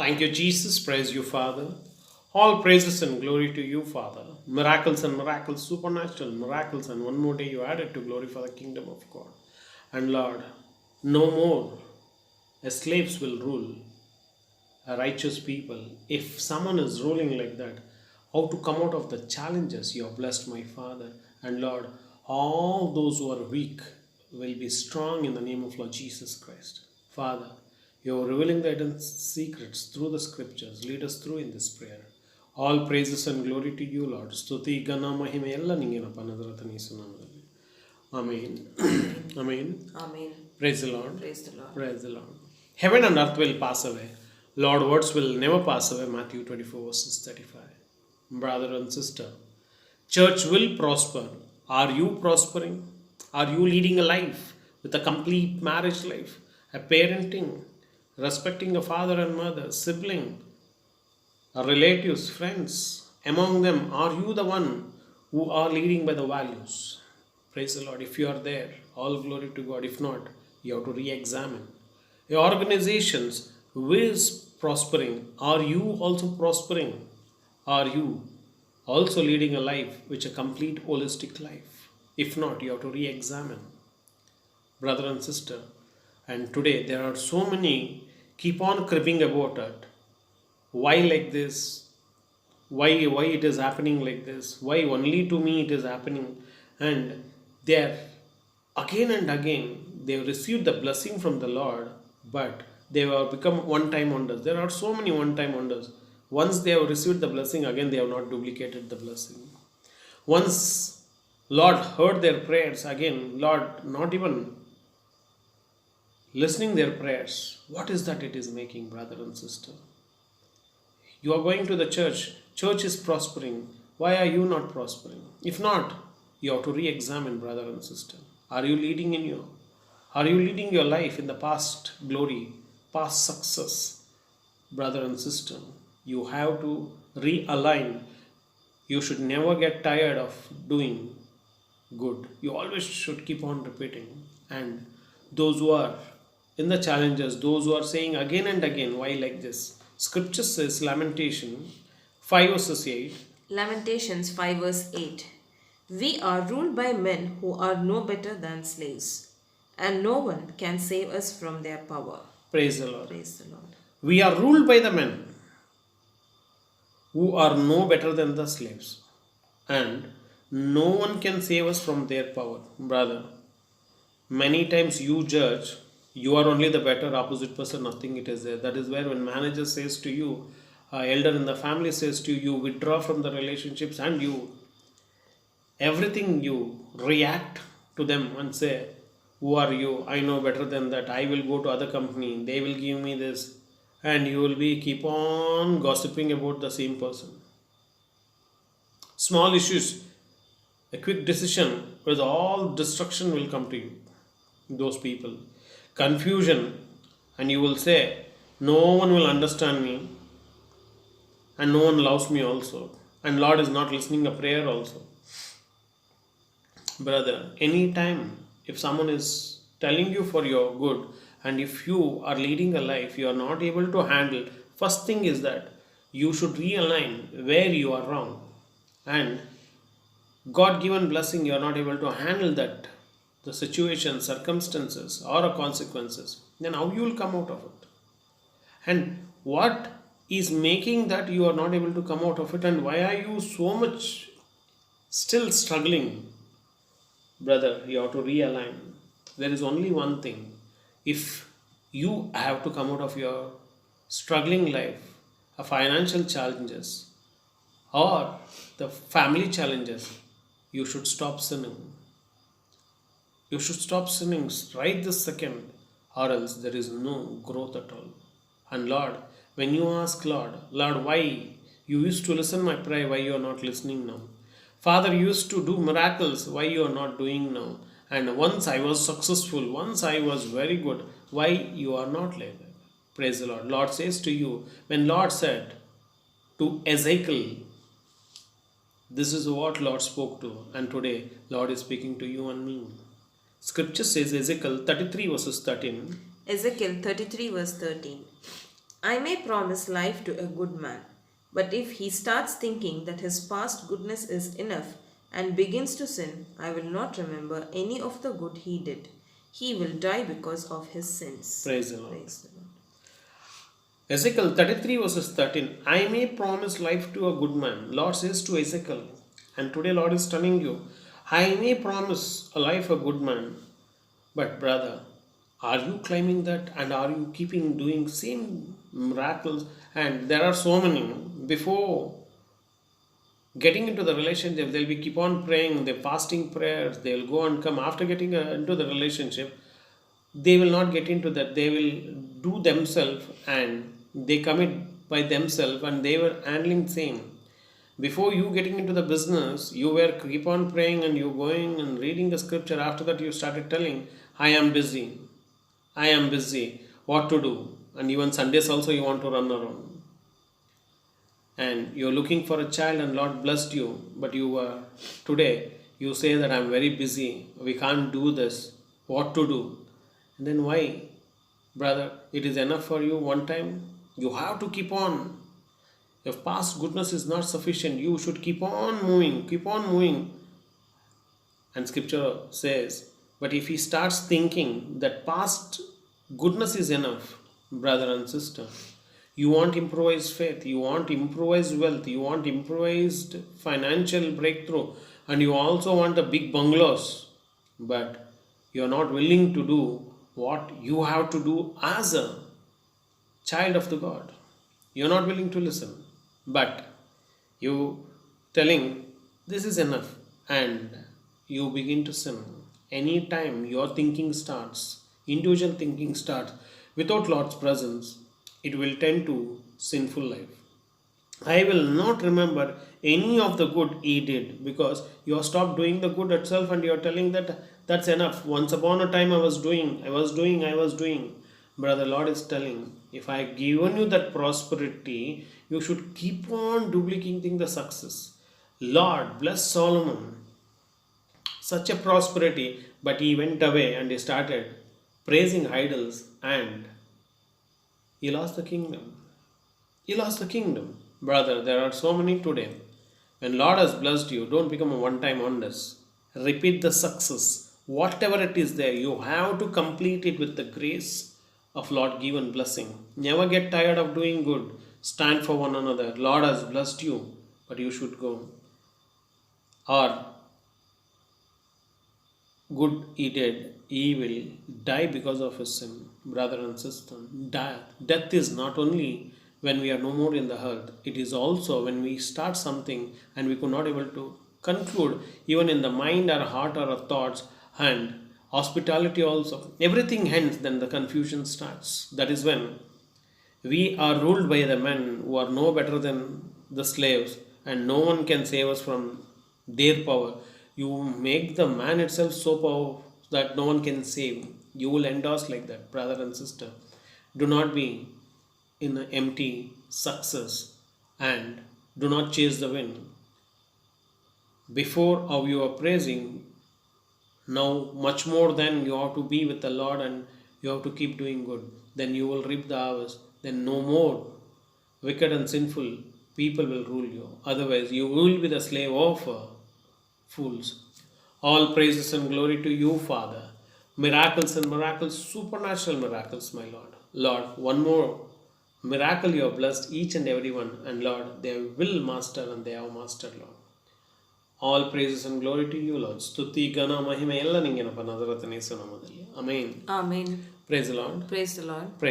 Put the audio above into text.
Thank you, Jesus. Praise you, Father. All praises and glory to you, Father. Miracles and miracles, supernatural miracles, and one more day you added to glorify the kingdom of God. And Lord, no more slaves will rule a righteous people. If someone is ruling like that, how to come out of the challenges you have blessed, my Father. And Lord, all those who are weak will be strong in the name of Lord Jesus Christ. Father, you are revealing the hidden secrets through the scriptures. Lead us through in this prayer. All praises and glory to you, Lord. ಸ್ತುತಿ ಘನ ಮಹಿಮೆ ಎಲ್ಲ ನಿಂಗೇನಪ್ಪ ನಜರತನ ಯೇಸು ನಾಮದಲ್ಲಿ. Amen. Amen. Amen. Praise the Lord. Praise the Lord. Praise the Lord. Heaven and earth will pass away. Lord, words will never pass away. Matthew 24 verses 35. Brother and sister, church will prosper. Are you prospering? Are you leading a life with a complete marriage life? A parenting, respecting a father and mother, sibling, relatives, friends. Among them, are you the one who are leading by the values? Praise the Lord. If you are there, all glory to God. If not, you have to re-examine. Your organizations is prospering. Are you also prospering? Are you also leading a life which a complete holistic life? If not, you have to re-examine, brother and sister. And today there are so many keep on cribbing about it. Why like this? Why it is happening like this? Why only to me it is happening? And there again and again they have received the blessing from the Lord, but they have become one-time wonders. There are so many one-time wonders. Once they have received the blessing, again they have not duplicated the blessing. Once Lord heard their prayers, again Lord not even listening their prayers. What is that it is making, brother and sister? You are going to the church is prospering. Why are you not prospering? If not, you have to re-examine, brother and sister. Are you leading your life in the past glory, past success? Brother and sister, you have to realign. You should never get tired of doing good. You always should keep on repeating. And those who are in the challenges, those who are saying again and again, why like this? Scripture says, Lamentation 5 verses 8. Lamentations 5 verse 8. We are ruled by men who are no better than slaves, and no one can save us from their power. Praise the Lord. Praise the Lord. We are ruled by the men who are no better than the slaves, and no one can save us from their power. Brother, many times you judge, you are only the better, opposite person, nothing it is there. That is where when manager says to you, elder in the family says to you, withdraw from the relationships, and you, everything you react to them and say, who are you? I know better than that. I will go to other company. They will give me this. And you will be keep on gossiping about the same person. Small issues, a quick decision with all destruction will come to you. Those people. Confusion, and you will say, no one will understand me, and no one loves me also, and Lord is not listening a prayer also. Brother, anytime if someone is telling you for your good, and if you are leading a life you are not able to handle, first thing is that you should realign where you are wrong, and God given blessing you are not able to handle that, the situation, circumstances, or consequences, then how you will come out of it? And what is making that you are not able to come out of it, and why are you so much still struggling? Brother, you have to realign. There is only one thing. If you have to come out of your struggling life, a financial challenges, or the family challenges, you should stop sinning. You should stop sinning right this second, or else there is no growth at all. And Lord, when you ask Lord, why you used to listen my prayer, why you are not listening now? Father used to do miracles, why you are not doing now? And once I was successful, once I was very good, why you are not like that? Praise the Lord. Lord says to you, when Lord said to Ezekiel, this is what Lord spoke to, and today Lord is speaking to you and me. Scripture says, Ezekiel 33 verses 13. Ezekiel 33 verse 13. I may promise life to a good man, but if he starts thinking that his past goodness is enough and begins to sin, I will not remember any of the good he did. He will die because of his sins. Praise the Lord. Praise the Lord. Ezekiel 33 verses 13. I may promise life to a good man. Lord says to Ezekiel, and today Lord is telling you, I may promise a life a good man, but brother, are you claiming that and are you keeping doing same miracles? And there are so many. Before getting into the relationship, they'll be keep on praying, they're fasting prayers, they'll go and come. After getting into the relationship, they will not get into that. They will do themselves and they commit by themselves and they were handling same. Before you getting into the business, you were keep on praying and you going and reading the scripture. After that, you started telling, I am busy. I am busy. What to do? And even Sundays also you want to run around. And you're looking for a child and Lord blessed you. But you today you say that I'm very busy. We can't do this. What to do? And then why? Brother, it is enough for you one time. You have to keep on. If past goodness is not sufficient, you should keep on moving, keep on moving. And scripture says, but if he starts thinking that past goodness is enough, brother and sister, you want improvised faith, you want improvised wealth, you want improvised financial breakthrough, and you also want the big bungalows, but you are not willing to do what you have to do as a child of the God. You are not willing to listen, but you telling this is enough, and you begin to sin. Anytime your thinking starts, individual thinking starts without Lord's presence, it will tend to sinful life. I will not remember any of the good he did, because you have stopped doing the good itself and you are telling that that's enough. Once upon a time I was doing. Brother, Lord is telling, if I given you that prosperity, you should keep on duplicating the success. Lord bless Solomon. Such a prosperity, but he went away and he started praising idols and he lost the kingdom. He lost the kingdom. Brother, there are so many today. When Lord has blessed you, don't become a one-time wonders. Repeat the success. Whatever it is there, you have to complete it with the grace of Lord given blessing. Never get tired of doing good. Stand for one another. Lord has blessed you, but you should go. Or good he did, he will die because of his sin. Brother and sister, death is not only when we are no more in the earth, it is also when we start something and we could not able to conclude, even in the mind or heart or thoughts, and hospitality also. Everything ends, then the confusion starts. That is when we are ruled by the men who are no better than the slaves, and no one can save us from their power. You make the man itself so powerful that no one can save. You will endorse like that, brother and sister. Do not be in an empty success and do not chase the wind. Before how you are praising, now much more than you have to be with the Lord and you have to keep doing good. Then you will reap the harvest. Then no more wicked and sinful people will rule you. Otherwise, you will be the slave of fools. All praises and glory to you, Father. Miracles and miracles, supernatural miracles, my Lord. Lord, one more miracle you have blessed each and every one. And Lord, they will master and they have mastered, Lord. All praises and glory to you, Lord. ಸ್ತುತಿ ಘನ ಮಹಿಮೆ ಎಲ್ಲ ನಿಂಗೆನಪ್ಪ ನಜರತನ ಯೇಸು ನಾಮದಲ್ಲಿ. Amen. Amen. Praise the Lord. Praise the Lord. Praise